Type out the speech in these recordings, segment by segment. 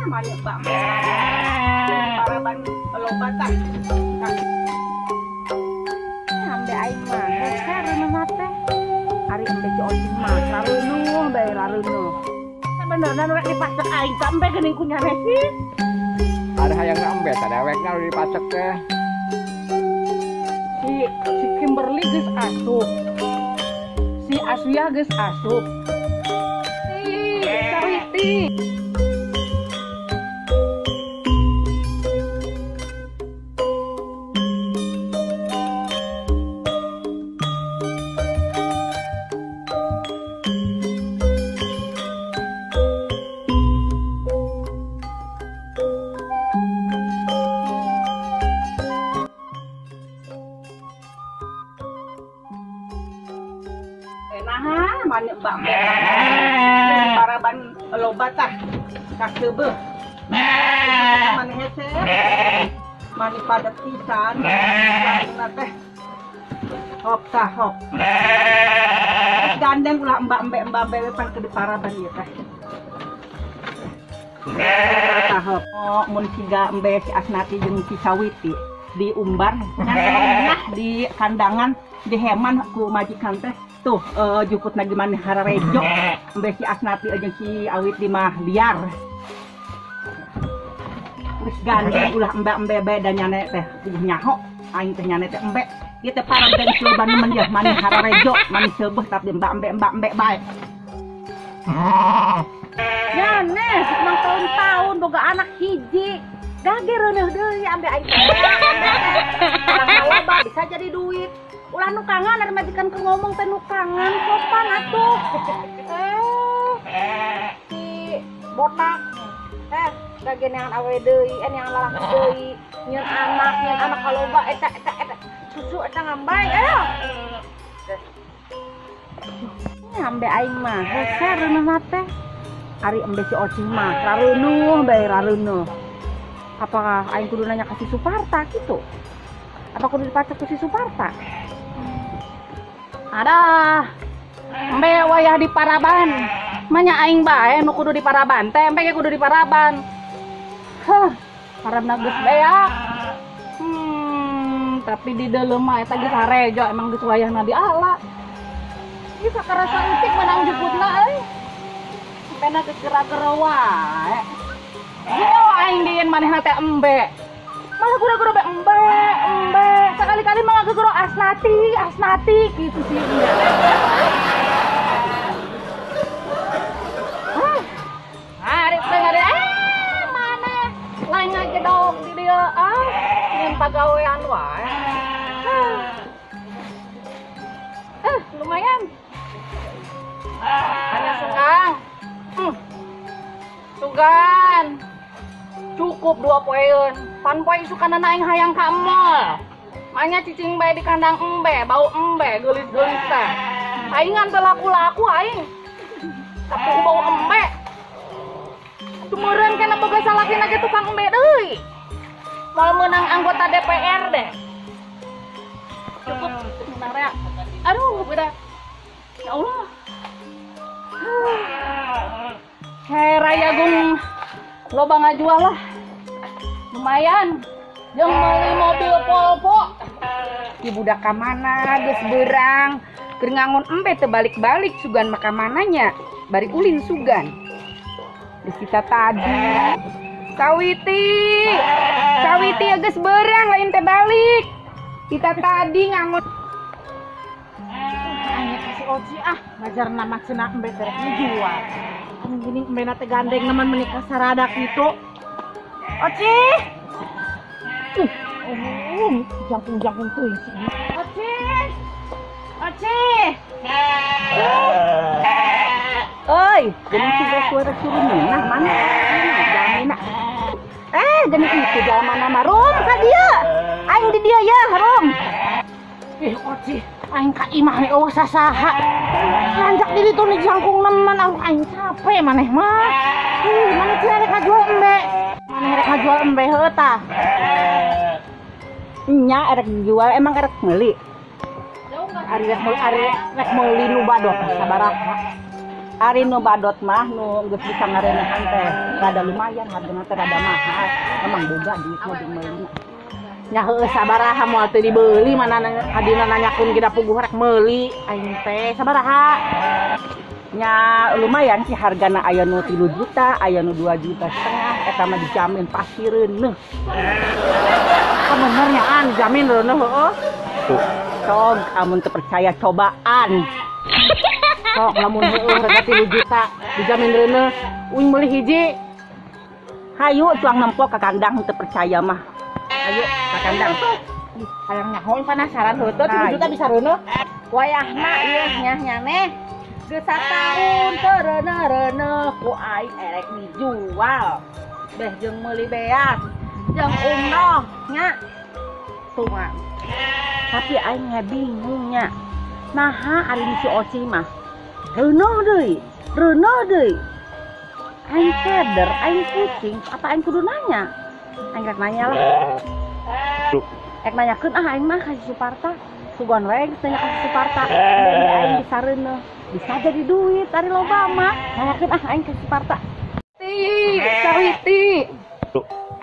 Banyak banget. Paraban lobatan. Ambe aing mah, hehehe mate. Ari ambe ci ocing mah, sareunuh bae lareunuh. Sebenarnya rek dipacek aing sampai geuning ku nyane sih. Ada hayang ngambe sadewekna udah dipacek teh. Si Kimberly geus asup. Si Asya geus asup. Si Sawiti. Nah, mana mbak paraban lobatan kak sebe mana hese mana pada pisan mana teh hop tah hop gandeng ulah mbak pan ke paraban ya teh tah hop oh mun siga embe si Asnati jeung si Sawiti diumbar nah di kandangan di heman ku majikan teh tuh juput na gimana hararejo embe si Asnati aja si Awit di mah liar terus gandeng ulah embe beda nyane teh nyaho aing teh nyane teh embe ieu teh parang teh coba nemen ya mani hararejo mani seubeuh tapi embe bae nyane mang tahun-tahun boga anak hiji gage reuneuh deui ambe aing teh urang loba bisa jadi duit ulah nukangan ada majikan ke ngomong teh nukangan sopan atuh si botak gagenean awe deui yang lalaki deui nyeun anak kaloba eta susu eta ngambay ayo ambe aing mah hese reuneuh teh ari embe si ocing mah lareunuh bae lareunuh apakah aing kudu nanya ka si Suparta gitu apa kudu dipacek ku si Suparta ada embe wayah di paraban manya aing bae nu kudu di paraban teh embe kudu di paraban parabna geus beak tapi di dalam mah eta geus harejo emang geus wayahna diala ieu sakarasa utik menang jeputna euy empena geus gera-gera wae ieu aing dieun manehna teh embe malah gura-gura be embe sekali-kali mah ngagegoro Asnati gitu sih hari tengah mana lain aja dong di dia dengan pagawean wae lumayan hanya sugan cukup 2 poeun pan poe sukana aing hayang ka mall manya cicing bae di kandang embe bau embe geulis-geulis teh aingan teh laku-laku aing tapi bau embe tumeureun kana boga salakina ge tukang embe deui mau menang anggota DPR deh cukup sebentar ya aduh beda ya Allah Raya Gung loba ngajual lah lumayan jeung meuli mobil Volvo di budak ka mana geus beurang keur ngangon embe teu balik-balik sugan maka mananya bari ulin sugan geus kita tadi Sawiti geus beurang lain teh balik kita tadi ngangon anya si Oci ngajarna maksudna embe teh dijual gini embe teh gandeng nemen menikah sarada kitu Oci jangkung tuh Oci oi jadi si suara suruh minah mana jamina gini itu jalan mana marum ka dia aing di dia ya harum Oci aing ka imah we eueuh sasaha lanjak di ditu ni jangkung nemen aing capek maneh mah maneh teh rek ngajual embe heuh tah nya rek jual emang rek meuli ari rek meuli nu badok sabaraha Ari nu badot mah nu geus bisa ngarenahan teh rada lumayan hargana teh rada mahal. Emang boga duit mah jeung meuli. Nya heueuh sabaraha moal teu dibeuli mana hadina nanyakeun kita puguh rek meuli aing teh sabaraha. Nya lumayan sih hargana aya nu 3 juta, aya nu 2,5 juta eta mah dijamin pasti reuneuh. Bener nya an dijamin reuneuh heueuh. Sok amun teu percaya cobaan. Sok lamun heueuh harga 3 juta dijamin reuneuh uing meuli hiji. Hayu tuang nempok ka kandang teu percaya mah. Ayo ka kandang. Hayang nyahoy penasaran heueuh 3 juta bisa reuneuh. Wayahna ieu nya neh. Geus sataun teu reuneuh ku aing erek dijual. Beh jeung meuli beas, jeung umroh nya. Tuh mah. Tapi aing bingung nya. Naha ari di si Oci mah. Reuneuh deui. Aing keder, aing pusing, apa aing kudu nanya? Aing rek nanya lah. Rek nanyakeun aing mah ka Suparta. Sugon wae tanya ka Suparta. Jadi aing bisa reuneuh. Bisa jadi duit ari loba mah. Nanyakeun aing ka Suparta. Sawiti.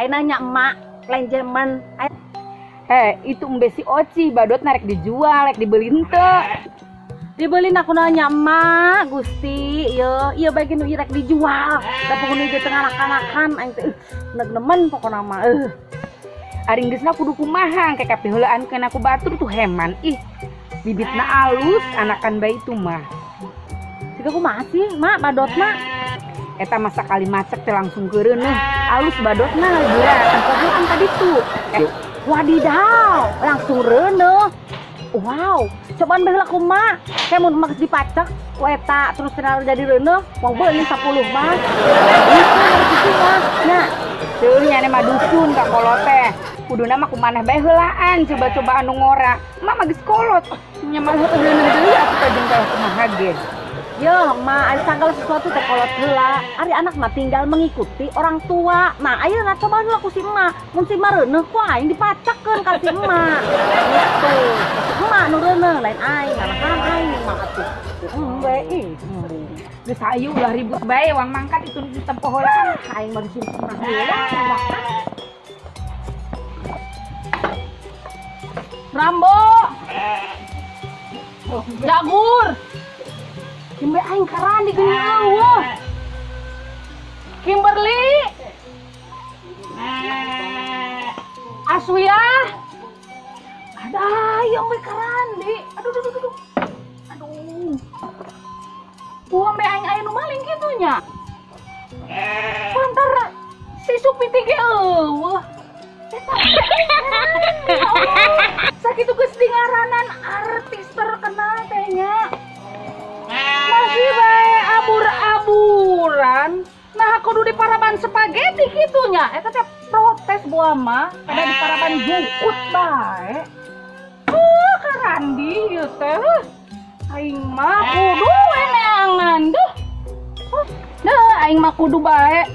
Aing nanya emak, lain zaman. Itu embe si Oci badot narek dijual, rek dibeli henteu. Dibeli aku nanya emak, Gusti, iya bagi nu rek dijual. Da pokona ieu teu ngalakan-alakan aing teh nemen pokona mah. Ari geusna kudu kumaha ke kapiheulaan keun aku batur tuh heman. Ih, bibitna alus anakan bayi itu mah. Siga kumaha sih, Mak, badot mah? Eta masa kali macet teh langsung keureuneuh. Alus badotna gila tempatnya kan tadi tuh. Wadidaw, langsung reuneuh. Wow, cobaan baheula kumaha? Kayak mun emak dipacek, eta terus kenal jadi reuneuh, wong beuli 10 mah. Itu mah. Nya, teuing nya mah dusun ka kolot teh. Kuduna mah kumaneh bae heulaan coba-coba anu ngora. Emak mah geus kolot. Nya mah reuneuh deui atuh ka jeung kumaha ge. Yo, Ma, ada segala sesuatu teh kolot heula. Ari anak mah tinggal mengikuti orang tua. Nah, ayeuna coba heula ku si emak. Mun si emak reuneuh ku aing dipacekeun ka si emak. Gitu. Emak nu reuneuh lain aing, nanahan aing mah atuh. Embe ih. Geus hayu ulah ribut bae wang mangkat itu di tempoh heulaan. Aing mah disini mah heula. Rambo. Jagur. Kimbe aing karan di geuning eueuh. Kimberly. Aswia. Ada yang be karan di. Aduh. Buang be aing aya nu maling kitu nya. Pantar si Supiti ge eueuh. Sakitu geus dingaranan artis terkenal teh nya. Masih bae abur-aburan. Nah kudu di paraban spageti kitunya. Eta teh protes buah mah pada di paraban jukut bae. Karandi ieu teh. Aing mah kudu we neangan deuh. Aing mah kudu bae.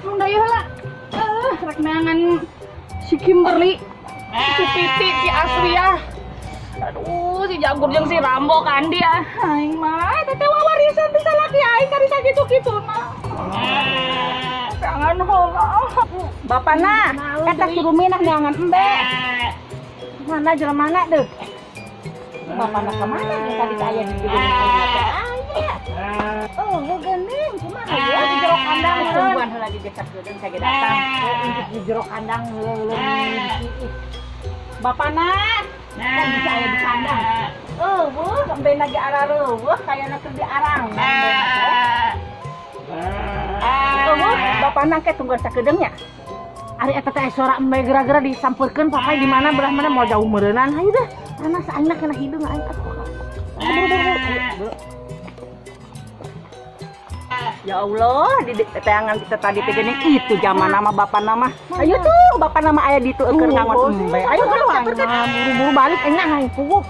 Mun da ieu heula. Rek neangan si Kimberly, si Titi, si Aswia. Aduh, si Jagur jeung si Rambo kandi ah. Aing mah teh warisan ti salaki aing kari sakitu-kitu mah. Jangan heula. Bapana, eta si Ruminah neangan embe. Mana jelemana deuh? Bapana ka mana tadi aya di gedung aya. Oh, geuning kumaha ya di jero kandang tungguan heula di desa gedeung sage datang. Di jero kandang heula. Bapana kan bisa aya di kandang. Sampai lagi arareueuh kayana keur di arang. Bapana ke tungguan sakedeung nya. Ari eta teh suara embe geura-geura disampeurkeun papai di mana belah mana mau jauh meureunnan. Hayu dah. Karena saingna kena hidung aing atuh. Ya Allah, di tayangan kita tadi teh geuning itu zaman nama bapak nama. Ayo tuh, bapak nama aya ditu keur ngangon embe. Ayo buru-buru balik enak aing puguk.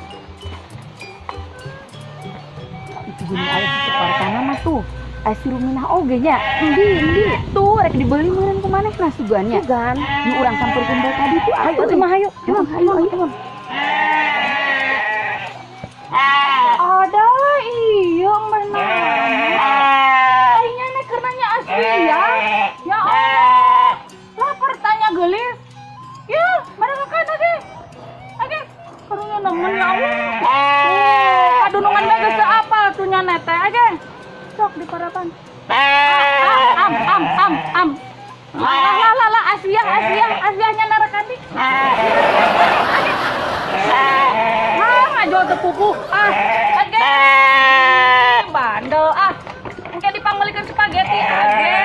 Itu geuning aya si Suparta nama tuh. Si Ruminah oge nya. Endi tuh rek dibeli meureun ku maneh nah sugannya. Sugan. Nu urang sampeurkeun bae tadi tuh. Ayo teh mah hayu. Ayo. Ada iya benar. apaan? Am. Lah, Asiahnya narakandi. Ngajo tepuku. Age. Bandel engke dipanggilikeun spaghetti age.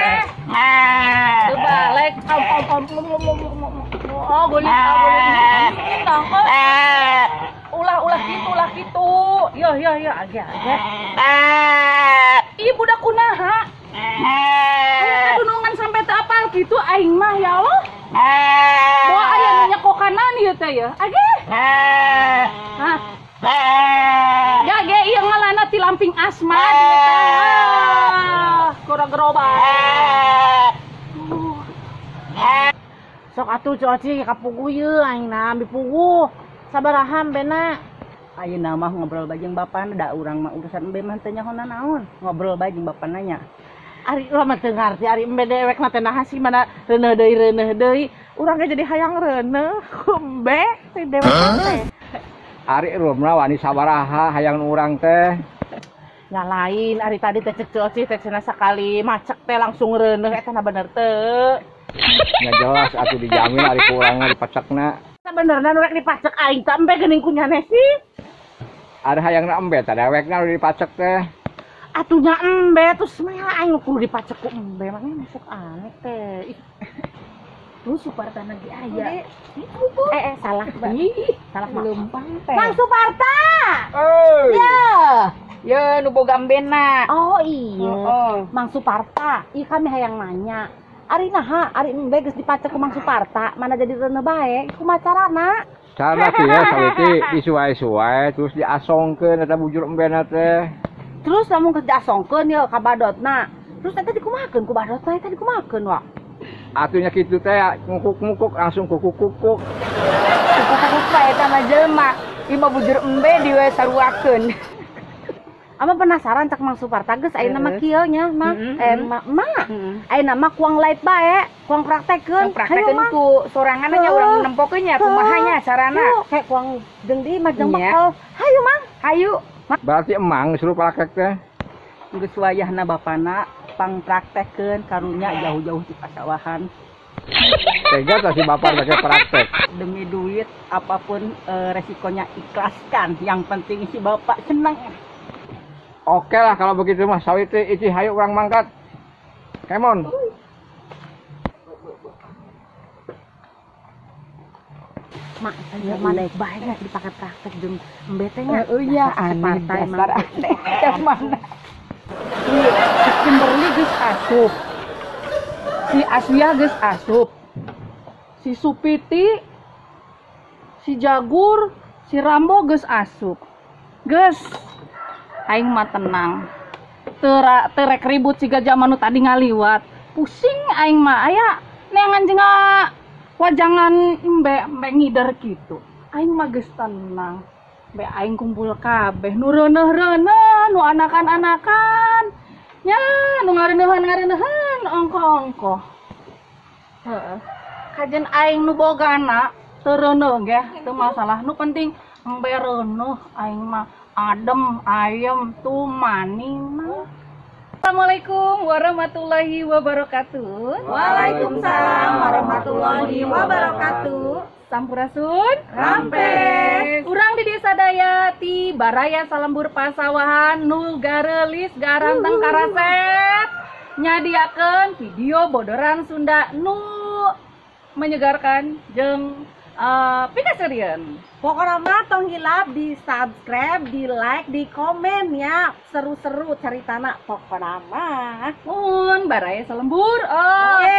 Teu balik. Oh, boleh. Indang. Ulah gitu. Yo, age. Ih, budak kunaha? Kadunungan sampai teu apal gitu aing mah ya Allah. Bawa aya nu nyekokanan ieu teh ya. Age. Hah. Ya ge ieu ngalana ti lamping asma dieu teh. Kura gerobak. Sok atuh coci kapugu yeu aingna bipugu. Sabaraha bena. Ayeuna mah ngobrol bae jeung bapana da urang mah urusan embe mah teu nyahoan naon. Ngobrol bae jeung bapana nya. Ari urang mah teu ngarti ari embe dewek na teh naha sih mana reuneuh deui. Urang ge jadi hayang reuneuh. Embe teh dewek teh. Ari rumna wani sabaraha hayang urang teh. Nya lain ari tadi teh cek coci teh cenah sakali macek teh langsung reuneuh eta na bener teu. Nya jelas atuh dijamin ari ku urangna dipacekna. Sabenerna nu rek dipacek aing teh embe geuning kunyane sih. Ada hayangna embe teh dewekna dipacek teh. Atunya embe terus mah aing kudu dipacek ku embe mah masuk aneh teh. Lu Suparta lagi aya. Salah. Salah Belum teh. Mang Suparta. Ya. Ya nu boga embena. Oh iya. Oh. Mang Suparta. Ih kami hayang nanya. Ari naha, ari embe geus dipacek ku Mang Suparta, mana jadi reuneuh bae kumaha carana? Cara kieu saliti disuai-suai terus diasongkeun eta bujur embena teh. Terus lamun geus diasongkeun ye ka badotna. Terus eta dikumahakeun ku badotna eta dikumahakeun wa. Atunya kitu teh ngukuk-ngukuk langsung kukuk-kukuk. Kukuk bae eta mah jelema. Ieu mah bujur embe diwe saruakeun. Ama penasaran cak Mang Suparta geus ayeuna mah kieu nya, Mang. Mak. Ayeuna mah kuang light bae, kuang praktekeun. Praktekeun ku sorangan nya urang nempokeun nya kumaha nya carana. Kayak kuang jeung di majeng Nya. bakal. Hayu, Mang. Hayu. Berarti emang suruh praktek teh. Geus wayahna bapana pang praktekeun karunya jauh-jauh di pasawahan. Tega tah si bapak pakai praktek. Demi duit apapun resikonya ikhlaskan. Yang penting si bapak senang. Oke lah kalau begitu mah sawit iti hayu urang mangkat. Kemon. Mak, aya mah daek bae nya dipake praktek jeung embe teh nya. Iya, aneh dasar aneh. Yang mana? Si Kimberly geus asup. Si Asia geus asup. Si Supiti, si Jagur, si Rambo geus asup. Geus aing mah tenang. Teu rek ribut siga zaman nu tadi ngaliwat. Pusing aing mah aya neangan jeung wajangan embe ngider gitu. Aing mah geus tenang. Be aing kumpul kabeh nu reuneuh-reuneuh, nu anakan-anakan. Nya nu ngareuneuhan ongko-ongko. Heeh. Kajen aing nu bogana teu reuneuh ge, teu masalah. Nu penting embe reuneuh aing mah adem, ayem, tumani mah. Assalamualaikum warahmatullahi wabarakatuh. Waalaikumsalam warahmatullahi wabarakatuh. Sampurasun Rampes. Urang di Desa Dayati Baraya Salembur Pasawahan nu gareulis garanteng karaset nyadiakeun video bodoran Sunda nu menyegarkan jeung pikaseurieun. Pokoknya mah tong hilap di subscribe, di like, di komen ya. Seru-seru ceritana pokoknya mah. Mun Baraya Salembur. Oke.